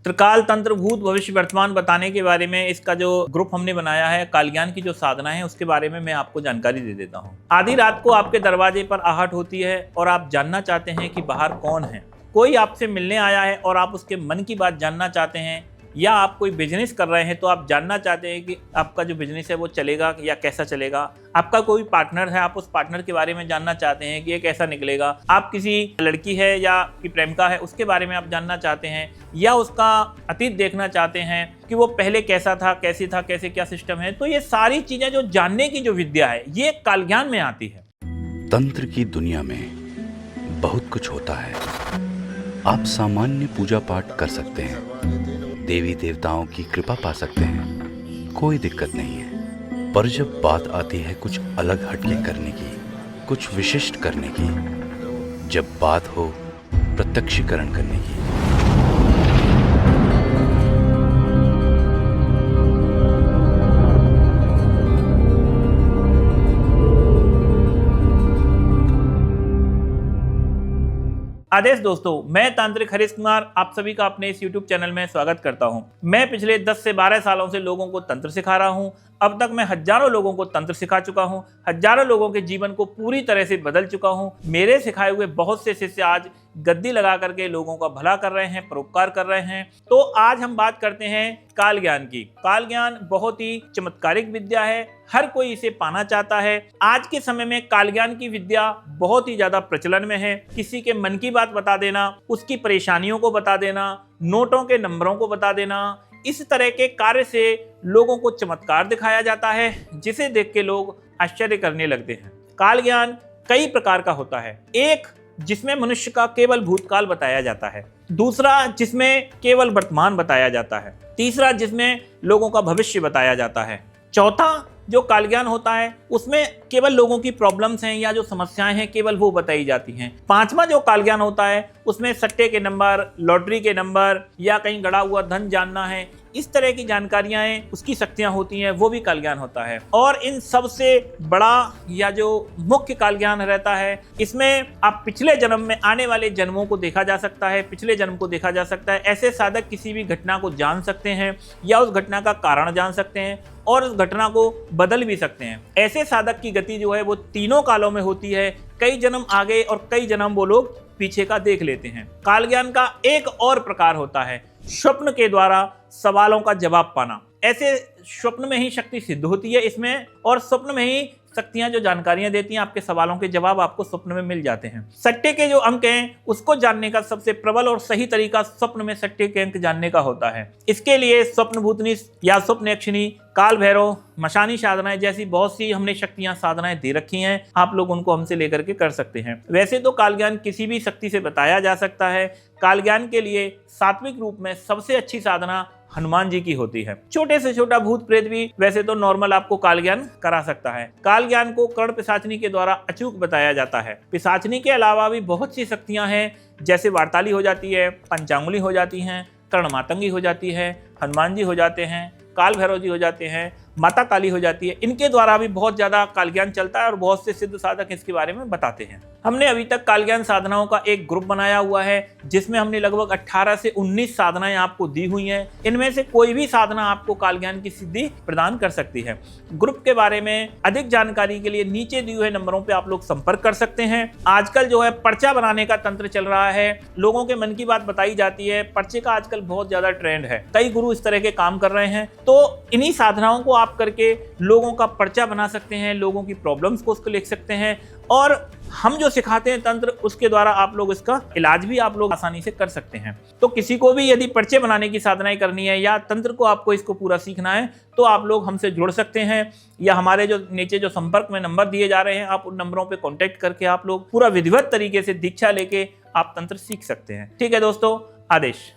त्रिकाल तंत्र भूत भविष्य वर्तमान बताने के बारे में इसका जो ग्रुप हमने बनाया है, काल ज्ञान की जो साधना है उसके बारे में मैं आपको जानकारी दे देता हूँ। आधी रात को आपके दरवाजे पर आहट होती है और आप जानना चाहते हैं कि बाहर कौन है। कोई आपसे मिलने आया है और आप उसके मन की बात जानना चाहते हैं, या आप कोई बिजनेस कर रहे हैं तो आप जानना चाहते हैं कि आपका जो बिजनेस है वो चलेगा या कैसा चलेगा। आपका कोई पार्टनर है, आप उस पार्टनर के बारे में जानना चाहते हैं कि ये कैसा निकलेगा। आप किसी लड़की है या की प्रेमिका है उसके बारे में आप जानना चाहते हैं, या उसका अतीत देखना चाहते हैं कि वो पहले कैसा था, कैसे था, कैसे क्या सिस्टम है। तो ये सारी चीजें जो जानने की जो विद्या है ये काल ज्ञान में आती है। तंत्र की दुनिया में बहुत कुछ होता है। आप सामान्य पूजा पाठ कर सकते हैं, देवी देवताओं की कृपा पा सकते हैं, कोई दिक्कत नहीं है। पर जब बात आती है कुछ अलग हटके करने की, कुछ विशिष्ट करने की, जब बात हो प्रत्यक्षीकरण करने की, आदेश दोस्तों, मैं तांत्रिक हरीश कुमार आप सभी का अपने इस YouTube चैनल में स्वागत करता हूं। मैं पिछले 10 से 12 सालों से लोगों को तंत्र सिखा रहा हूं। अब तक मैं हजारों लोगों को तंत्र सिखा चुका हूं, हजारों लोगों के जीवन को पूरी तरह से बदल चुका हूं। मेरे सिखाए हुए बहुत से शिष्य आज गद्दी लगा करके लोगों का भला कर रहे हैं, परोपकार कर रहे हैं। तो आज हम बात करते हैं काल ज्ञान की। काल ज्ञान बहुत ही चमत्कारिक विद्या है, हर कोई इसे पाना चाहता है। आज के समय में काल ज्ञान की विद्या बहुत ही ज्यादा प्रचलन में है। किसी के मन की बात बता देना, उसकी परेशानियों को बता देना, नोटों के नंबरों को बता देना, इस तरह के कार्य से लोगों को चमत्कार दिखाया जाता है, जिसे देख के लोग आश्चर्य करने लगते हैं। काल ज्ञान कई प्रकार का होता है। एक जिसमें मनुष्य का केवल भूतकाल बताया जाता है, दूसरा जिसमें केवल वर्तमान बताया जाता है, तीसरा जिसमें लोगों का भविष्य बताया जाता है, चौथा जो काल ज्ञान होता है उसमें केवल लोगों की प्रॉब्लम्स हैं या जो समस्याएं हैं केवल वो बताई जाती हैं, पांचवा जो काल ज्ञान होता है उसमें सट्टे के नंबर, लॉटरी के नंबर या कहीं गड़ा हुआ धन जानना है, इस तरह की जानकारियां हैं, उसकी शक्तियां होती हैं, वो भी काल ज्ञान होता है। और इन सबसे बड़ा या जो मुख्य काल ज्ञान रहता है, इसमें आप पिछले जन्म में आने वाले जन्मों को देखा जा सकता है, पिछले जन्म को देखा जा सकता है। ऐसे साधक किसी भी घटना को जान सकते हैं या उस घटना का कारण जान सकते हैं और उस घटना को बदल भी सकते हैं। ऐसे साधक की गति जो है वो तीनों कालों में होती है, कई जन्म आगे और कई जन्म वो लोग पीछे का देख लेते हैं। काल ज्ञान का एक और प्रकार होता है स्वप्न के द्वारा सवालों का जवाब पाना। ऐसे स्वप्न में ही शक्ति सिद्ध होती है इसमें, और स्वप्न में ही शक्तियां जो जानकारियां देती हैं, आपके सवालों के जवाब आपको स्वप्न में मिल जाते हैं। सट्टे के जो अंक हैं उसको जानने का सबसे प्रबल और सही तरीका स्वप्न में सट्टे के अंक जानने का होता है। इसके लिए स्वप्न भूतनी या स्वप्न यक्षिणी, काल भैरव, मशानी साधनाएं जैसी बहुत सी हमने शक्तियां साधनाएं दे रखी हैं, आप लोग उनको हमसे लेकर के कर सकते हैं। वैसे तो काल ज्ञान किसी भी शक्ति से बताया जा सकता है। काल ज्ञान के लिए सात्विक रूप में सबसे अच्छी साधना हनुमान जी की होती है। छोटे से छोटा भूत प्रेत भी वैसे तो नॉर्मल आपको काल ज्ञान करा सकता है। काल ज्ञान को कर्ण पिशाचनी के द्वारा अचूक बताया जाता है। पिशाचनी के अलावा भी बहुत सी शक्तियां हैं, जैसे वार्ताली हो जाती है, पंचांगुली हो जाती हैं, कर्ण मातंगी हो जाती है, हनुमान जी हो जाते हैं, काल भैरव जी हो जाते हैं, माता काली हो जाती है। इनके द्वारा भी बहुत ज्यादा काल ज्ञान चलता है और बहुत से सिद्ध साधक इसके बारे में बताते हैं। हमने अभी तक काल ज्ञान साधनाओं का एक ग्रुप बनाया हुआ है, जिसमें हमने लगभग 18 से 19 साधनाएं आपको दी हुई हैं। इनमें से कोई भी साधना आपको काल ज्ञान की सिद्धि प्रदान कर सकती है। ग्रुप के बारे में अधिक जानकारी के लिए नीचे दिए हुए नंबरों पर आप लोग संपर्क कर सकते हैं। आजकल जो है पर्चा बनाने का तंत्र चल रहा है, लोगों के मन की बात बताई जाती है, पर्चे का आजकल बहुत ज्यादा ट्रेंड है, कई गुरु इस तरह के काम कर रहे हैं। तो इन्हीं साधनाओं को आप करके लोगों का पर्चा बना सकते हैं, लोगों की प्रॉब्लम्स को उसको लिख सकते हैं, और हम जो सिखाते हैं तंत्र उसके द्वारा आप लोग इसका इलाज भी आप लोग आसानी से कर सकते हैं। तो किसी को भी यदि पर्चे बनाने की साधनाएं करनी है या तंत्र को आपको इसको पूरा सीखना है तो आप लोग हमसे जुड़ सकते हैं, या हमारे जो नीचे जो संपर्क में नंबर दिए जा रहे हैं आप उन नंबरों पे कांटेक्ट करके आप लोग पूरा विधिवत तरीके से दीक्षा लेके आप तंत्र सीख सकते हैं। ठीक है दोस्तों, आदेश।